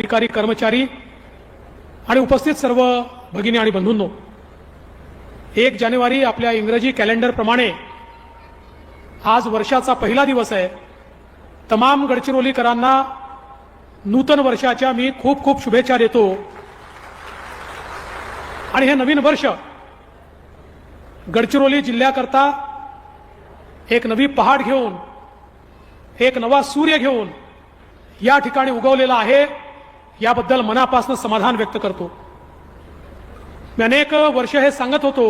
अधिकारी कर्मचारी आणि उपस्थित सर्व भगिनी आणि बंधूंनो, 1 जानेवारी आपल्या इंग्रजी कॅलेंडर प्रमाणे आज वर्षाचा पहिला दिवस आहे। तमाम गडचिरोलीकरांना नूतन वर्षाच्या मी खूप खूप शुभेच्छा देतो। आणि हे नवीन वर्ष गडचिरोली जिल्ह्याकरता एक नवी पहाड घेऊन, एक नवा सूर्य घेऊन या ठिकाणी उगवलेला आहे, याबद्दल मनापासून समाधान व्यक्त करतो। मी अनेक वर्ष हे सांगत होतो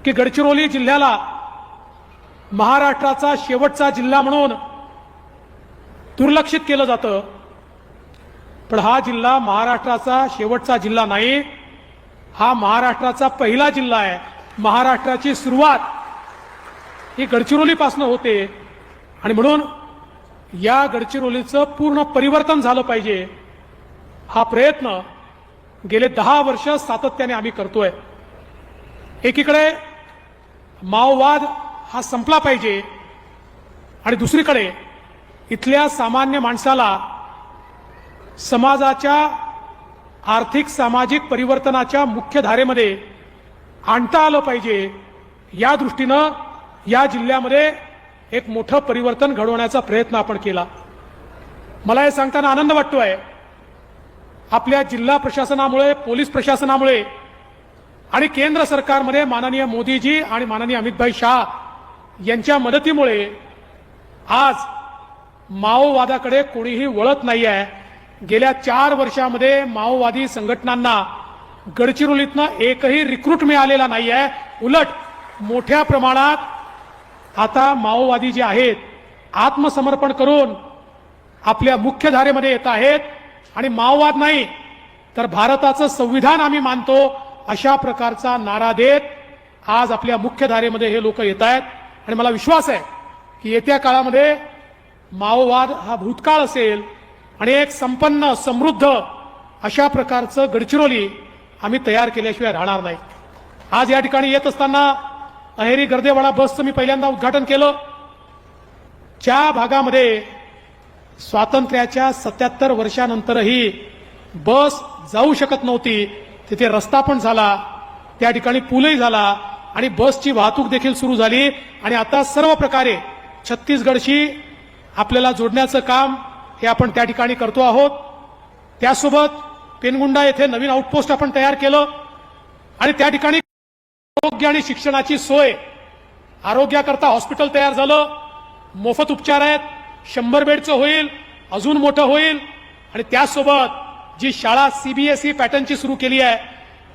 की गडचिरोली जिल्ह्याला महाराष्ट्राचा शेवटचा जिल्हा म्हणून दुर्लक्षित केलं जातं, पण हा जिल्हा महाराष्ट्राचा शेवटचा जिल्हा नाही, हा महाराष्ट्राचा पहिला जिल्हा आहे। महाराष्ट्राची सुरुवात ही गडचिरोलीपासून होते आणि म्हणून या गडचिरोलीचं पूर्ण परिवर्तन झालं पाहिजे, हा प्रयत्न गेले 10 वर्ष सातत्याने आम्ही करतोय। एकीकडे माओवाद हा संपला पाहिजे आणि दुसरीकडे इथल्या सामान्य माणसाला समाजाच्या आर्थिक सामाजिक परिवर्तनाच्या मुख्य धारेमध्ये आणता आलं पाहिजे। या दृष्टीनं या जिल्ह्यामध्ये एक मोठं परिवर्तन घडवण्याचा प्रयत्न आपण केला। मला हे सांगताना आनंद वाटतोय, आपल्या जिल्हा प्रशासनामुळे, पोलीस प्रशासनामुळे आणि केंद्र सरकारमध्ये माननीय मोदीजी आणि माननीय अमितभाई शाह यांच्या मदतीमुळे आज माओवादाकडे कोणीही वळत नाही आहे। गेल्या 4 वर्षामध्ये माओवादी संघटनांना गडचिरोलीतनं एकही रिक्रूट मिळालेला नाही आहे। उलट मोठ्या प्रमाणात आता माओवादी जे आहेत आत्मसमर्पण करून आपल्या मुख्य धारेमध्ये येत आहेत आणि माओवाद नाही तर भारताचं संविधान आम्ही मानतो अशा प्रकारचा नारा देत आज आपल्या मुख्य धारेमध्ये हे लोक येत आहेत। आणि मला विश्वास आहे की येत्या काळामध्ये माओवाद हा भूतकाळ असेल आणि एक संपन्न समृद्ध अशा प्रकारचं गडचिरोली आम्ही तयार केल्याशिवाय राहणार नाही। आज या ठिकाणी येत असताना अहेरी गर्देवाडा बसचं मी पहिल्यांदा उद्घाटन केलं। ज्या भागामध्ये स्वातंत्र्याच्या 77 वर्षानंतरही बस जाऊ शकत नव्हती, तिथे रस्ता पण झाला, त्या ठिकाणी पूलही झाला आणि बसची वाहतूक देखील सुरू झाली आणि आता सर्व प्रकारे छत्तीसगडशी आपल्याला जोडण्याचं काम हे आपण त्या ठिकाणी करतो आहोत। त्यासोबत पेनगुंडा येथे नवीन आउटपोस्ट आपण तयार केलं आणि त्या ठिकाणी आरोग्य आणि शिक्षणाची सोय, आरोग्याकरता हॉस्पिटल तयार झालं, मोफत उपचार आहेत, 100 बेडचं होईल, अजून मोठं होईल आणि त्यासोबत जी शाळा सीबीएसई पॅटर्नची सुरू केली आहे,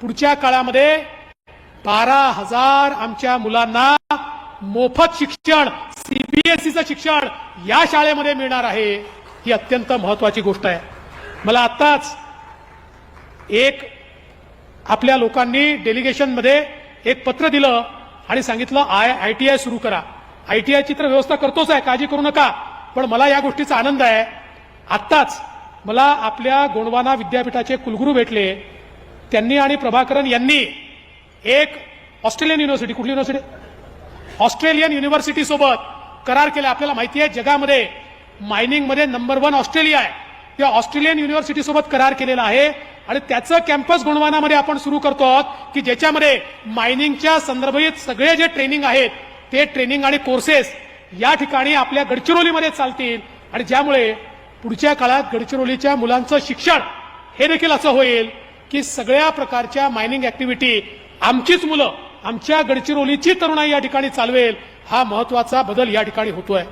पुढच्या काळामध्ये 12,000 आमच्या मुलांना मोफत शिक्षण, सीबीएसईचं शिक्षण या शाळेमध्ये मिळणार आहे। ही अत्यंत महत्त्वाची गोष्ट आहे। मला आत्ताच एक आपल्या लोकांनी डेलिगेशनमध्ये एक पत्र दिलं आणि सांगितलं ITI सुरू करा। ITIची तर व्यवस्था करतोच आहे, काळजी करू नका, पण मला या गोष्टीचा आनंद आहे। आत्ताच मला आपल्या गोंडवाना विद्यापीठाचे कुलगुरू भेटले, त्यांनी आणि प्रभाकरन यांनी एक ऑस्ट्रेलियन युनिव्हर्सिटी, कुठली युनिव्हर्सिटी, ऑस्ट्रेलियन युनिव्हर्सिटी सोबत करार केला। आपल्याला माहिती आहे जगामध्ये मायनिंगमध्ये नंबर 1 ऑस्ट्रेलिया आहे, त्या ऑस्ट्रेलियन युनिव्हर्सिटी सोबत करार केलेला आहे आणि त्याचं कॅम्पस गोंडवानामध्ये आपण सुरू करतो आहोत की ज्याच्यामध्ये मायनिंगच्या संदर्भित सगळे जे ट्रेनिंग आहेत ते ट्रेनिंग आणि कोर्सेस या ठिकाणी आपल्या गडचिरोलीमध्ये चालतील आणि ज्यामुळे पुढच्या काळात गडचिरोलीच्या मुलांचं शिक्षण हे देखील असं होईल की सगळ्या प्रकारच्या मायनिंग ऍक्टिव्हिटी आमचीच मुलं, आमच्या गडचिरोलीची तरुणाई या ठिकाणी चालवेल। हा महत्त्वाचा बदल या ठिकाणी होतोय।